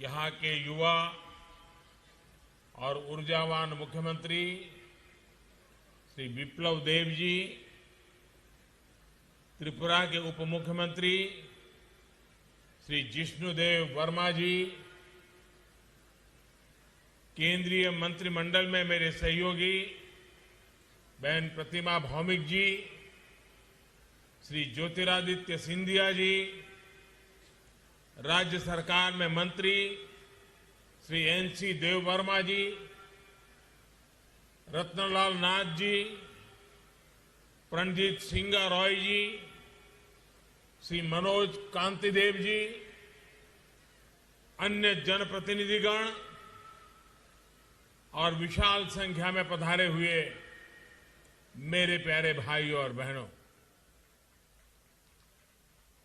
यहाँ के युवा और ऊर्जावान मुख्यमंत्री श्री विप्लव देव जी, त्रिपुरा के उप मुख्यमंत्री श्री जिष्णुदेव वर्मा जी, केंद्रीय मंत्रिमंडल में मेरे सहयोगी बहन प्रतिमा भौमिक जी, श्री ज्योतिरादित्य सिंधिया जी, राज्य सरकार में मंत्री श्री एनसी देव वर्मा जी, रत्नलाल नाथ जी, प्रणजीत सिंह रॉय जी, श्री मनोज कांतिदेव जी, अन्य जनप्रतिनिधिगण और विशाल संख्या में पधारे हुए मेरे प्यारे भाइयों और बहनों,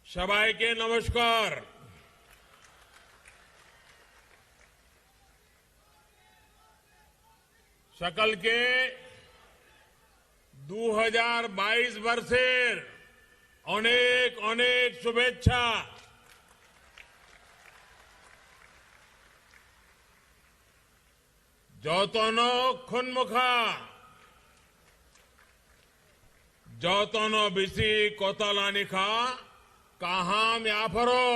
सबाइके नमस्कार। सकल के 2022 वर्षेर अनेक अनेक शुभेच्छा। जौतनो खुनमुखा जौतनो बिसी कोतलानिखा कहाम याफरो।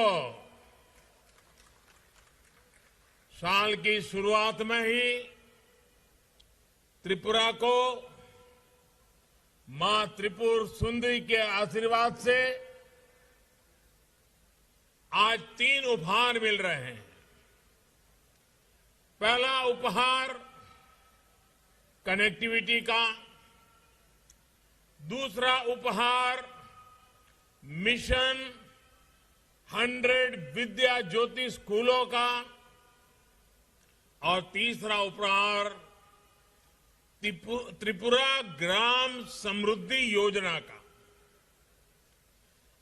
साल की शुरुआत में ही त्रिपुरा को मां त्रिपुर सुंदरी के आशीर्वाद से आज 3 उपहार मिल रहे हैं। पहला उपहार कनेक्टिविटी का, दूसरा उपहार मिशन 100 विद्या ज्योति स्कूलों का और तीसरा उपहार त्रिपुरा ग्राम समृद्धि योजना का।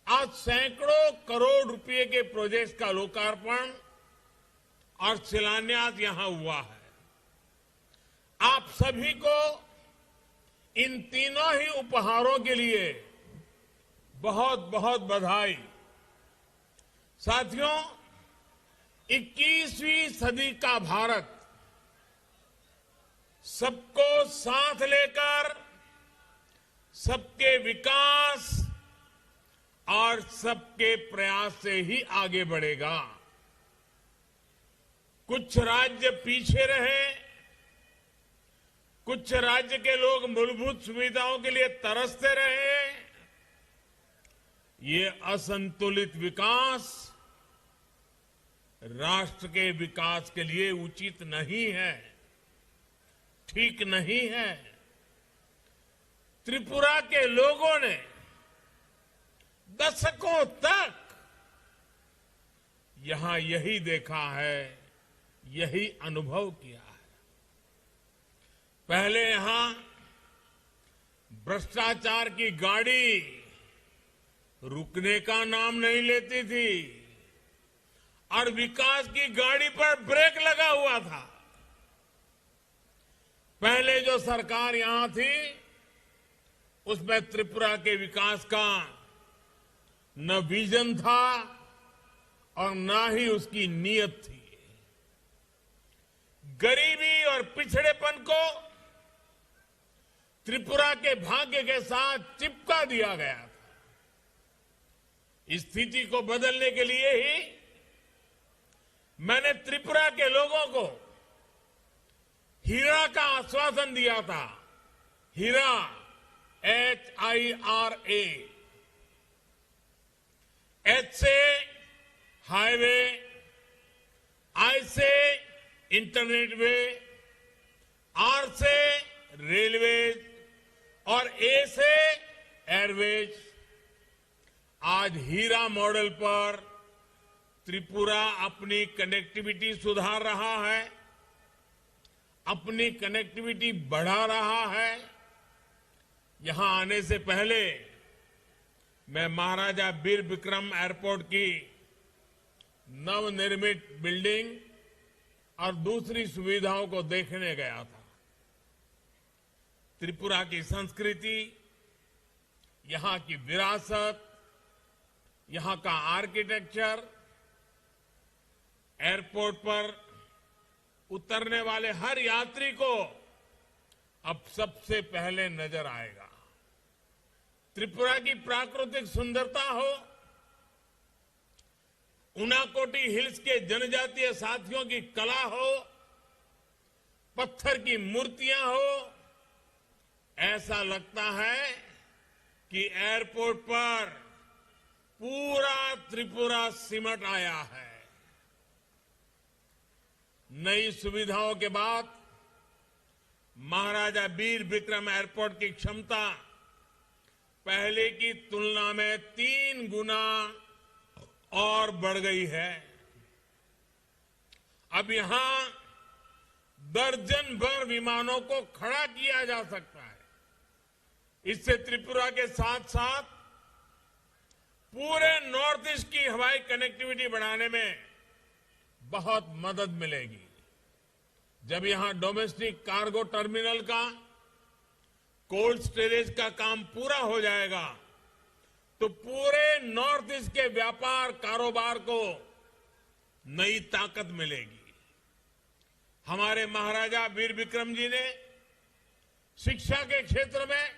आज सैकड़ों करोड़ रुपए के प्रोजेक्ट्स का लोकार्पण और शिलान्यास यहां हुआ है। आप सभी को इन तीनों ही उपहारों के लिए बहुत बहुत बधाई। साथियों, 21वीं सदी का भारत सबको साथ लेकर सबके विकास और सबके प्रयास से ही आगे बढ़ेगा। कुछ राज्य पीछे रहे, कुछ राज्य के लोग मूलभूत सुविधाओं के लिए तरसते रहे। ये असंतुलित विकास राष्ट्र के विकास के लिए उचित नहीं है, ठीक नहीं है। त्रिपुरा के लोगों ने दशकों तक यहां यही देखा है, यही अनुभव किया है। पहले यहां भ्रष्टाचार की गाड़ी रुकने का नाम नहीं लेती थी और विकास की गाड़ी पर ब्रेक लगा हुआ था। पहले जो सरकार यहां थी उसमें त्रिपुरा के विकास का न विजन था और न ही उसकी नीयत थी। गरीबी और पिछड़ेपन को त्रिपुरा के भाग्य के साथ चिपका दिया गया था। इस स्थिति को बदलने के लिए ही मैंने त्रिपुरा के लोगों को हीरा का आश्वासन दिया था। हीरा, HIRA। H से हाईवे, I से इंटरनेट वे, R से रेलवेज और A से एयरवेज। आज हीरा मॉडल पर त्रिपुरा अपनी कनेक्टिविटी सुधार रहा है, अपनी कनेक्टिविटी बढ़ा रहा है। यहां आने से पहले मैं महाराजा बीर बिक्रम एयरपोर्ट की नवनिर्मित बिल्डिंग और दूसरी सुविधाओं को देखने गया था। त्रिपुरा की संस्कृति, यहां की विरासत, यहां का आर्किटेक्चर एयरपोर्ट पर उतरने वाले हर यात्री को अब सबसे पहले नजर आएगा। त्रिपुरा की प्राकृतिक सुंदरता हो, उनाकोटी हिल्स के जनजातीय साथियों की कला हो, पत्थर की मूर्तियां हो, ऐसा लगता है कि एयरपोर्ट पर पूरा त्रिपुरा सिमट आया है। नई सुविधाओं के बाद महाराजा वीर विक्रम एयरपोर्ट की क्षमता पहले की तुलना में 3 गुना और बढ़ गई है। अब यहां दर्जन भर विमानों को खड़ा किया जा सकता है। इससे त्रिपुरा के साथ साथ पूरे नॉर्थ ईस्ट की हवाई कनेक्टिविटी बढ़ाने में बहुत मदद मिलेगी। जब यहां डोमेस्टिक कार्गो टर्मिनल का, कोल्ड स्टोरेज का काम पूरा हो जाएगा तो पूरे नॉर्थ ईस्ट के व्यापार कारोबार को नई ताकत मिलेगी। हमारे महाराजा वीर विक्रम जी ने शिक्षा के क्षेत्र में,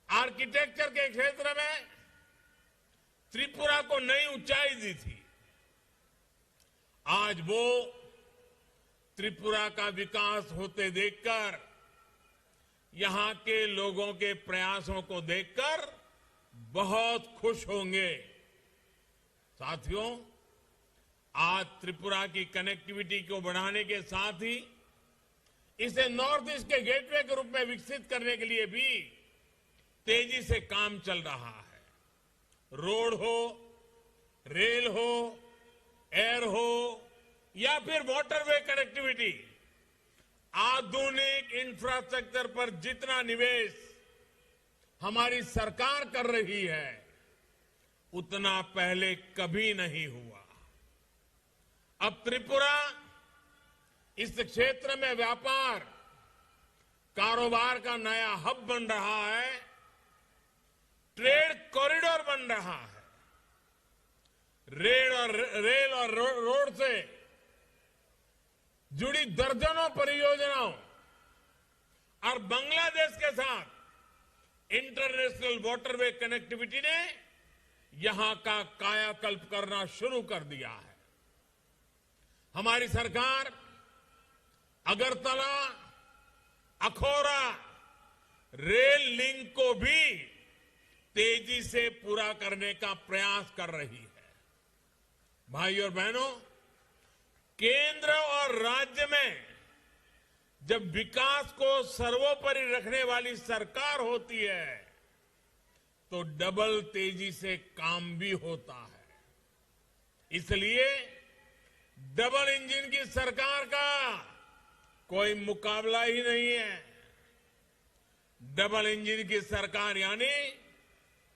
आर्किटेक्चर के क्षेत्र में त्रिपुरा को नई ऊंचाई दी थी। आज वो त्रिपुरा का विकास होते देखकर, यहां के लोगों के प्रयासों को देखकर बहुत खुश होंगे। साथियों, आज त्रिपुरा की कनेक्टिविटी को बढ़ाने के साथ ही इसे नॉर्थ ईस्ट के गेटवे के रूप में विकसित करने के लिए भी तेजी से काम चल रहा है। रोड हो, रेल हो, एयर हो या फिर वाटरवे कनेक्टिविटी, आधुनिक इंफ्रास्ट्रक्चर पर जितना निवेश हमारी सरकार कर रही है उतना पहले कभी नहीं हुआ। अब त्रिपुरा इस क्षेत्र में व्यापार कारोबार का नया हब बन रहा है, ट्रेड कॉरिडोर बन रहा है। रेल और रोड से जुड़ी दर्जनों परियोजनाओं और बांग्लादेश के साथ इंटरनेशनल वाटरवे कनेक्टिविटी ने यहां का कायाकल्प करना शुरू कर दिया है। हमारी सरकार अगरतला अखौरा रेल लिंक को भी तेजी से पूरा करने का प्रयास कर रही है। भाइयों और बहनों, केंद्र और राज्य में जब विकास को सर्वोपरि रखने वाली सरकार होती है तो डबल तेजी से काम भी होता है। इसलिए डबल इंजन की सरकार का कोई मुकाबला ही नहीं है। डबल इंजन की सरकार यानी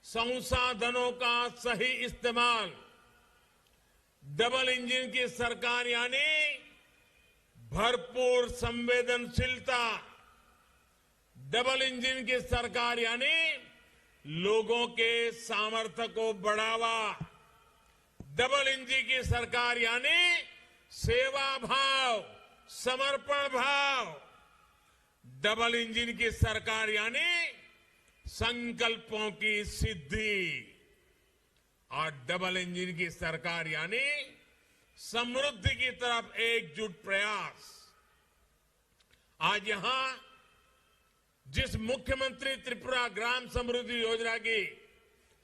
संसाधनों का सही इस्तेमाल, डबल इंजन की सरकार यानी भरपूर संवेदनशीलता, डबल इंजन की सरकार यानी लोगों के सामर्थ्य को बढ़ावा, डबल इंजन की सरकार यानी सेवा भाव, समर्पण भाव, डबल इंजन की सरकार यानी संकल्पों की सिद्धि और डबल इंजन की सरकार यानी समृद्धि की तरफ एकजुट प्रयास। आज यहां जिस मुख्यमंत्री त्रिपुरा ग्राम समृद्धि योजना की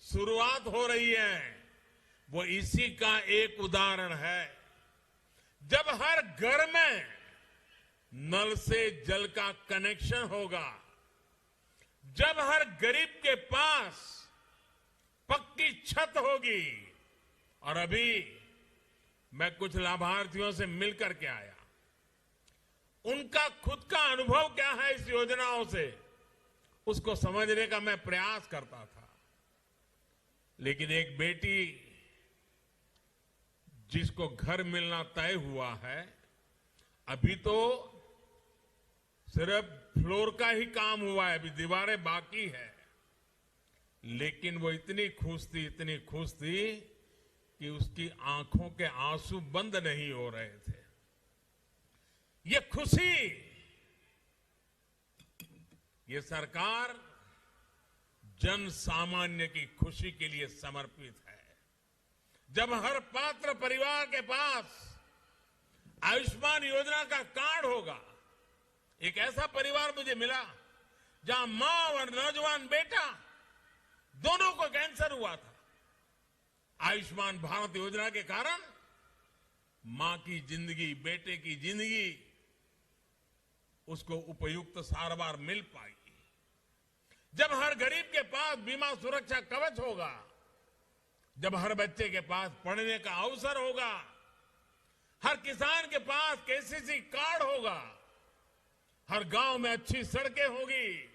शुरुआत हो रही है वो इसी का एक उदाहरण है। जब हर घर में नल से जल का कनेक्शन होगा, जब हर गरीब के पास पक्की छत होगी, और अभी मैं कुछ लाभार्थियों से मिलकर के आया, उनका खुद का अनुभव क्या है इस योजनाओं से, उसको समझने का मैं प्रयास करता था। लेकिन एक बेटी जिसको घर मिलना तय हुआ है, अभी तो सिर्फ फ्लोर का ही काम हुआ है, अभी दीवारें बाकी है, लेकिन वो इतनी खुश थी कि उसकी आंखों के आंसू बंद नहीं हो रहे थे। ये खुशी, ये सरकार जन सामान्य की खुशी के लिए समर्पित है। जब हर पात्र परिवार के पास आयुष्मान योजना का कार्ड होगा, एक ऐसा परिवार मुझे मिला जहां मां और नौजवान बेटा दोनों को कैंसर हुआ था। आयुष्मान भारत योजना के कारण मां की जिंदगी, बेटे की जिंदगी, उसको उपयुक्त सारवार मिल पाई। जब हर गरीब के पास बीमा सुरक्षा कवच होगा, जब हर बच्चे के पास पढ़ने का अवसर होगा, हर किसान के पास केसीसी कार्ड होगा, हर गांव में अच्छी सड़कें होगी,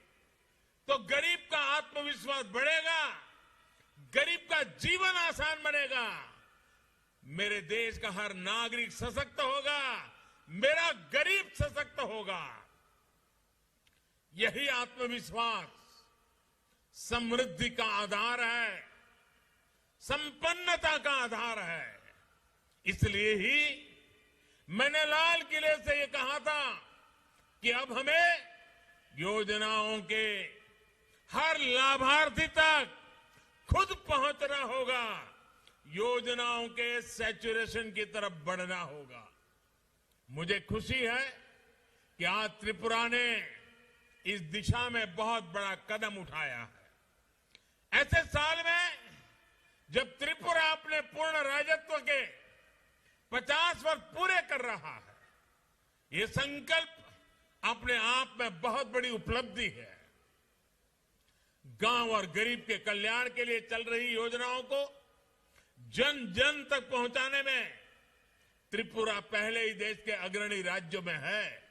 तो गरीब का आत्मविश्वास बढ़ेगा, गरीब का जीवन आसान बनेगा, मेरे देश का हर नागरिक सशक्त होगा, मेरा गरीब सशक्त होगा। यही आत्मविश्वास समृद्धि का आधार है, संपन्नता का आधार है। इसलिए ही मैंने लाल किले से ये कहा था कि अब हमें योजनाओं के हर लाभार्थी तक खुद पहुंचना होगा, योजनाओं के सैचुरेशन की तरफ बढ़ना होगा। मुझे खुशी है कि आज त्रिपुरा ने इस दिशा में बहुत बड़ा कदम उठाया है। ऐसे साल में जब त्रिपुरा अपने पूर्ण राजत्व के 50 वर्ष पूरे कर रहा है, ये संकल्प अपने आप में बहुत बड़ी उपलब्धि है। गांव और गरीब के कल्याण के लिए चल रही योजनाओं को जन जन तक पहुंचाने में त्रिपुरा पहले ही देश के अग्रणी राज्यों में है।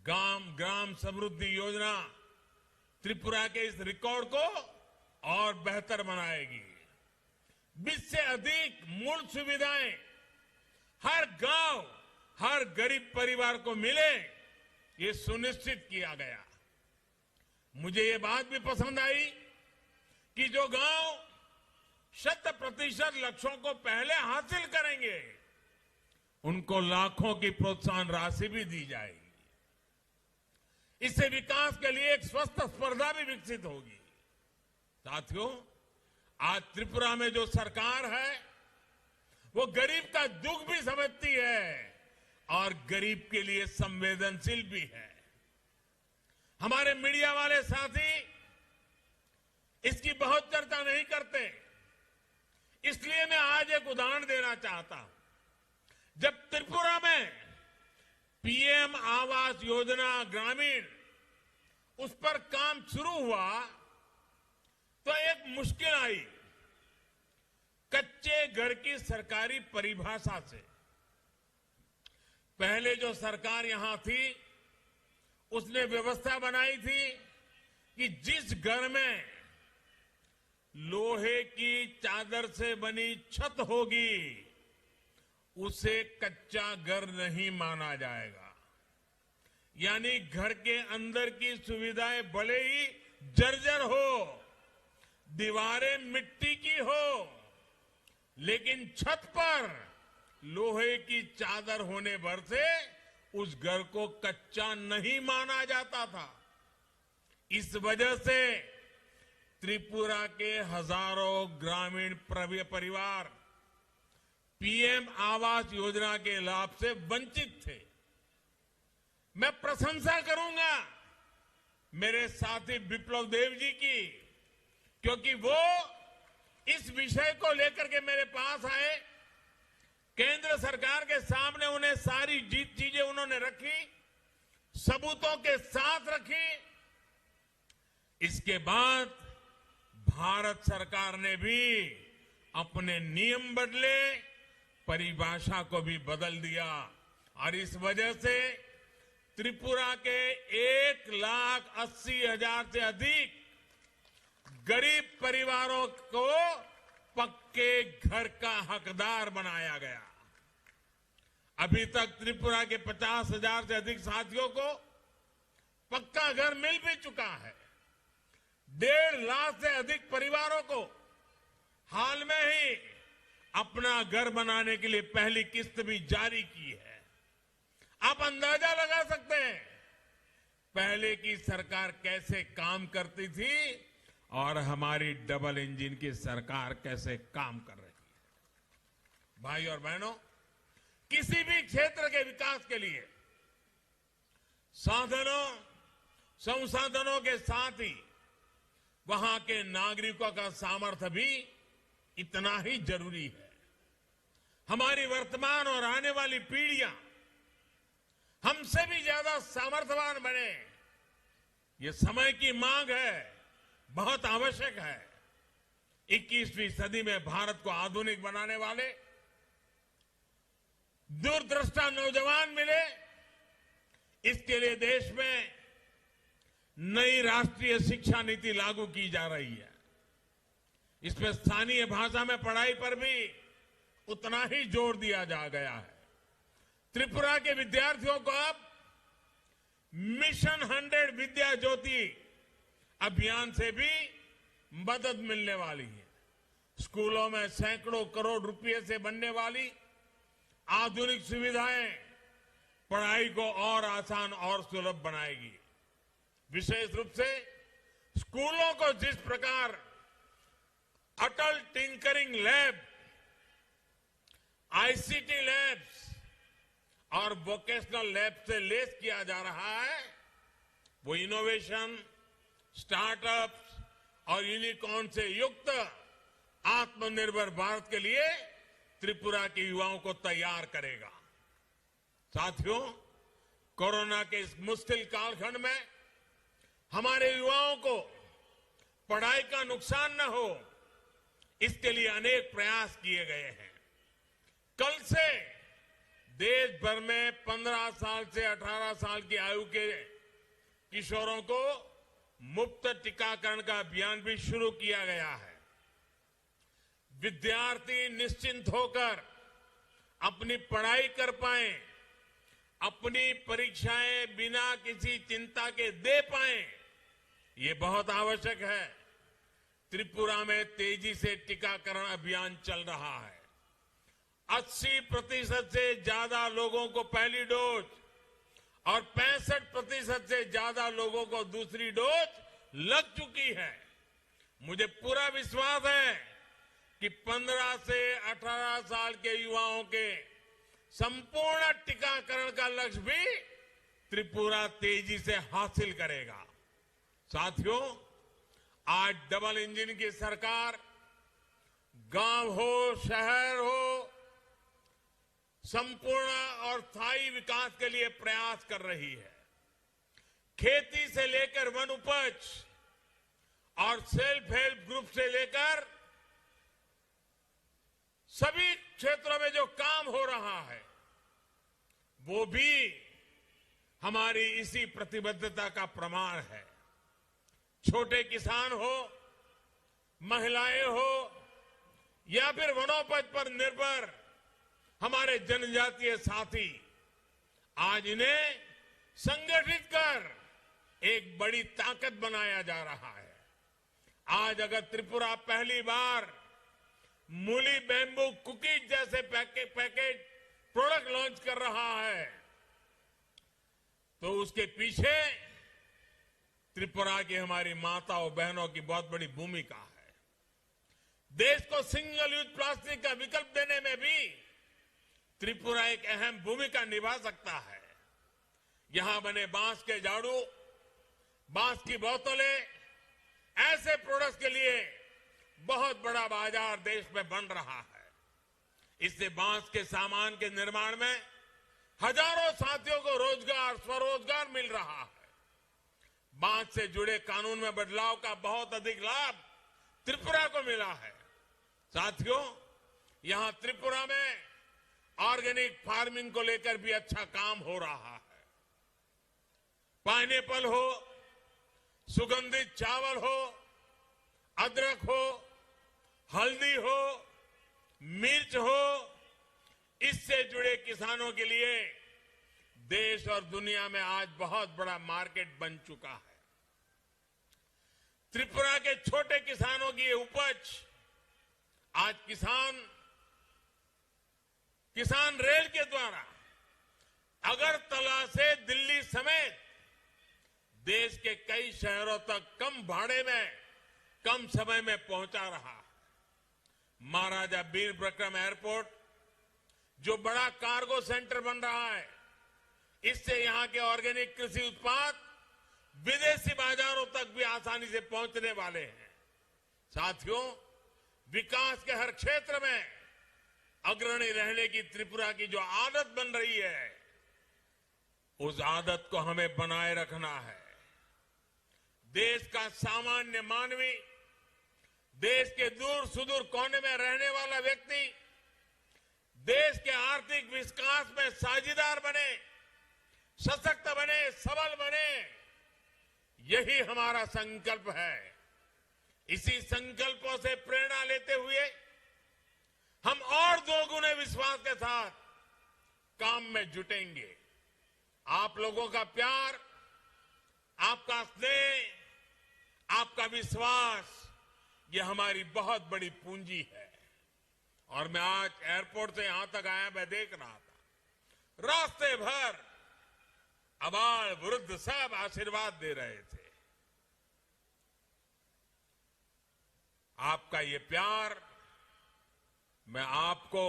ग्राम समृद्धि योजना त्रिपुरा के इस रिकॉर्ड को और बेहतर बनाएगी। 20 से अधिक मूल सुविधाएं हर गांव, हर गरीब परिवार को मिले, ये सुनिश्चित किया गया। मुझे ये बात भी पसंद आई कि जो गांव 100% लक्ष्यों को पहले हासिल करेंगे, उनको लाखों की प्रोत्साहन राशि भी दी जाएगी। इससे विकास के लिए एक स्वस्थ स्पर्धा भी विकसित होगी। साथियों, आज त्रिपुरा में जो सरकार है, वो गरीब का दुख भी समझती है और गरीब के लिए संवेदनशील भी है। हमारे मीडिया वाले साथी इसकी बहुत चर्चा नहीं करते, इसलिए मैं आज एक उदाहरण देना चाहता हूं। जब त्रिपुरा में पीएम आवास योजना ग्रामीण उस पर काम शुरू हुआ तो एक मुश्किल आई। कच्चे घर की सरकारी परिभाषा से पहले जो सरकार यहां थी, उसने व्यवस्था बनाई थी कि जिस घर में लोहे की चादर से बनी छत होगी, उसे कच्चा घर नहीं माना जाएगा। यानी घर के अंदर की सुविधाएं भले ही जर्जर हो, दीवारें मिट्टी की हो, लेकिन छत पर लोहे की चादर होने भर से उस घर को कच्चा नहीं माना जाता था। इस वजह से त्रिपुरा के हजारों ग्रामीण परिवार पीएम आवास योजना के लाभ से वंचित थे। मैं प्रशंसा करूंगा मेरे साथी विप्लव देव जी की, क्योंकि वो इस विषय को लेकर के मेरे पास आए। केंद्र सरकार के सामने उन्हें सारी चीजें उन्होंने रखी, सबूतों के साथ रखी। इसके बाद भारत सरकार ने भी अपने नियम बदले, परिभाषा को भी बदल दिया और इस वजह से त्रिपुरा के 1,80,000 से अधिक गरीब परिवारों को पक्के घर का हकदार बनाया गया। अभी तक त्रिपुरा के 50,000 से अधिक साथियों को पक्का घर मिल भी चुका है। 1.5 लाख से अधिक परिवारों को हाल में ही अपना घर बनाने के लिए पहली किस्त भी जारी की है। आप अंदाजा लगा सकते हैं पहले की सरकार कैसे काम करती थी और हमारी डबल इंजन की सरकार कैसे काम कर रही है। भाई और बहनों, किसी भी क्षेत्र के विकास के लिए संसाधनों के साथ ही वहां के नागरिकों का सामर्थ्य भी इतना ही जरूरी है। हमारी वर्तमान और आने वाली पीढ़ियां हमसे भी ज्यादा सामर्थ्यवान बने, ये समय की मांग है, बहुत आवश्यक है। 21वीं सदी में भारत को आधुनिक बनाने वाले दूरदृष्टा नौजवान मिले, इसके लिए देश में नई राष्ट्रीय शिक्षा नीति लागू की जा रही है। इसमें स्थानीय भाषा में पढ़ाई पर भी उतना ही जोर दिया जा गया है। त्रिपुरा के विद्यार्थियों को अब मिशन 100 विद्या ज्योति अभियान से भी मदद मिलने वाली है। स्कूलों में सैकड़ों करोड़ रुपए से बनने वाली आधुनिक सुविधाएं पढ़ाई को और आसान और सुलभ बनाएगी। विशेष रूप से स्कूलों को जिस प्रकार अटल टिंकरिंग लैब, आईसीटी लैब्स और वोकेशनल लैब से लेस किया जा रहा है, वो इनोवेशन, स्टार्टअप्स और यूनिकॉर्न से युक्त आत्मनिर्भर भारत के लिए त्रिपुरा के युवाओं को तैयार करेगा। साथियों, कोरोना के इस मुश्किल कालखंड में हमारे युवाओं को पढ़ाई का नुकसान न हो, इसके लिए अनेक प्रयास किए गए हैं। कल से देश भर में 15 साल से 18 साल की आयु के किशोरों को मुफ्त टीकाकरण का अभियान भी शुरू किया गया है। विद्यार्थी निश्चिंत होकर अपनी पढ़ाई कर पाएं, अपनी परीक्षाएं बिना किसी चिंता के दे पाएं, ये बहुत आवश्यक है। त्रिपुरा में तेजी से टीकाकरण अभियान चल रहा है। 80% से ज्यादा लोगों को पहली डोज और 65% से ज्यादा लोगों को दूसरी डोज लग चुकी है। मुझे पूरा विश्वास है कि 15 से 18 साल के युवाओं के संपूर्ण टीकाकरण का लक्ष्य भी त्रिपुरा तेजी से हासिल करेगा। साथियों, आज डबल इंजन की सरकार गांव हो, शहर हो, संपूर्ण और स्थायी विकास के लिए प्रयास कर रही है। खेती से लेकर वन उपज और सेल्फ हेल्प ग्रुप से लेकर सभी क्षेत्रों में जो काम हो रहा है, वो भी हमारी इसी प्रतिबद्धता का प्रमाण है। छोटे किसान हो, महिलाएं हो या फिर वनोपज पर निर्भर हमारे जनजातीय साथी, आज इन्हें संगठित कर एक बड़ी ताकत बनाया जा रहा है। आज अगर त्रिपुरा पहली बार मूली बैम्बू कुकीज जैसे पैकेट प्रोडक्ट लॉन्च कर रहा है, तो उसके पीछे त्रिपुरा की हमारी माताओं बहनों की बहुत बड़ी भूमिका है। देश को सिंगल यूज प्लास्टिक का विकल्प देने में भी त्रिपुरा एक अहम भूमिका निभा सकता है। यहां बने बांस के झाड़ू, बांस की बोतलें, ऐसे प्रोडक्ट्स के लिए बहुत बड़ा बाजार देश में बन रहा है। इससे बांस के सामान के निर्माण में हजारों साथियों को रोजगार, स्वरोजगार मिल रहा है। बांस से जुड़े कानून में बदलाव का बहुत अधिक लाभ त्रिपुरा को मिला है। साथियों, यहां त्रिपुरा में ऑर्गेनिक फार्मिंग को लेकर भी अच्छा काम हो रहा है। पाइनएप्पल हो, सुगंधित चावल हो, अदरक हो, हल्दी हो, मिर्च हो, इससे जुड़े किसानों के लिए देश और दुनिया में आज बहुत बड़ा मार्केट बन चुका है। त्रिपुरा के छोटे किसानों की ये उपज आज किसान किसान रेल के द्वारा अगरतला से दिल्ली समेत देश के कई शहरों तक कम भाड़े में कम समय में पहुंचा रहा। महाराजा वीर विक्रम एयरपोर्ट जो बड़ा कार्गो सेंटर बन रहा है, इससे यहां के ऑर्गेनिक कृषि उत्पाद विदेशी बाजारों तक भी आसानी से पहुंचने वाले हैं। साथियों, विकास के हर क्षेत्र में अग्रणी रहने की त्रिपुरा की जो आदत बन रही है, उस आदत को हमें बनाए रखना है। देश का सामान्य मानवी, देश के दूर सुदूर कोने में रहने वाला व्यक्ति देश के आर्थिक विकास में साझीदार बने, सशक्त बने, सबल बने, यही हमारा संकल्प है। इसी संकल्पों से प्रेरणा लेते हुए हम और दोगुने विश्वास के साथ काम में जुटेंगे। आप लोगों का प्यार, आपका स्नेह, आपका विश्वास, ये हमारी बहुत बड़ी पूंजी है। और मैं आज एयरपोर्ट से यहां तक आया, मैं देख रहा था रास्ते भर अबाल वृद्ध सब आशीर्वाद दे रहे थे। आपका ये प्यार मैं आपको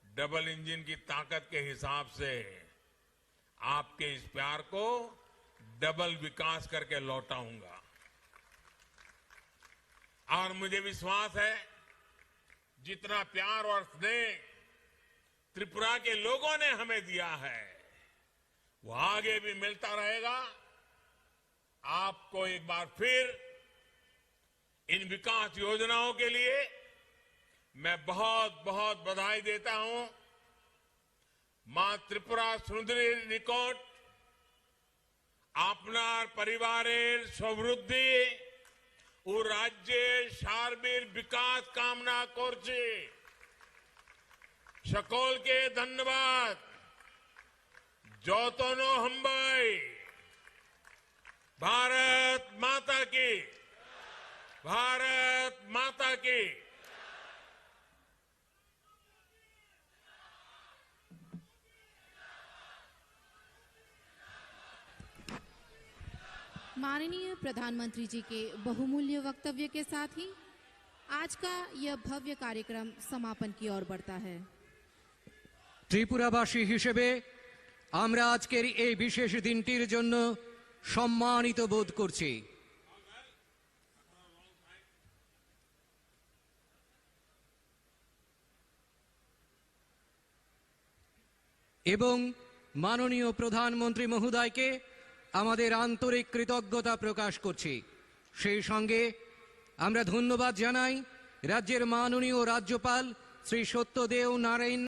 डबल इंजन की ताकत के हिसाब से आपके इस प्यार को डबल विकास करके लौटाऊंगा। और मुझे विश्वास है जितना प्यार और स्नेह त्रिपुरा के लोगों ने हमें दिया है, वो आगे भी मिलता रहेगा। आपको एक बार फिर इन विकास योजनाओं के लिए मैं बहुत बहुत बधाई देता हूं। मां त्रिपुरा सुंदरी निकोट आपनार परिवारेर समृद्धि ও রাজ্যের সার্বিক বিকাশ কামনা করছি। সকলকে ধন্যবাদ। যতনো হম্বাই। भारत माता की, भारत माता की। माननीय प्रधानमंत्री जी के बहुमूल्य वक्तव्य के साथ ही आज का यह भव्य कार्यक्रम समापन की ओर बढ़ता है। ত্রিপুরাবাসী হিসেবে আমরা আজকের এই বিশেষ দিনটির জন্য সম্মানিত বোধ করছি। এবং মাননীয় প্রধানমন্ত্রী মহোদয়কে আমাদের আন্তরিক কৃতজ্ঞতা প্রকাশ করছি। সেই সঙ্গে আমরা ধন্যবাদ জানাই রাজ্যের মাননীয় রাজ্যপাল শ্রী সত্যদেও নারায়ণ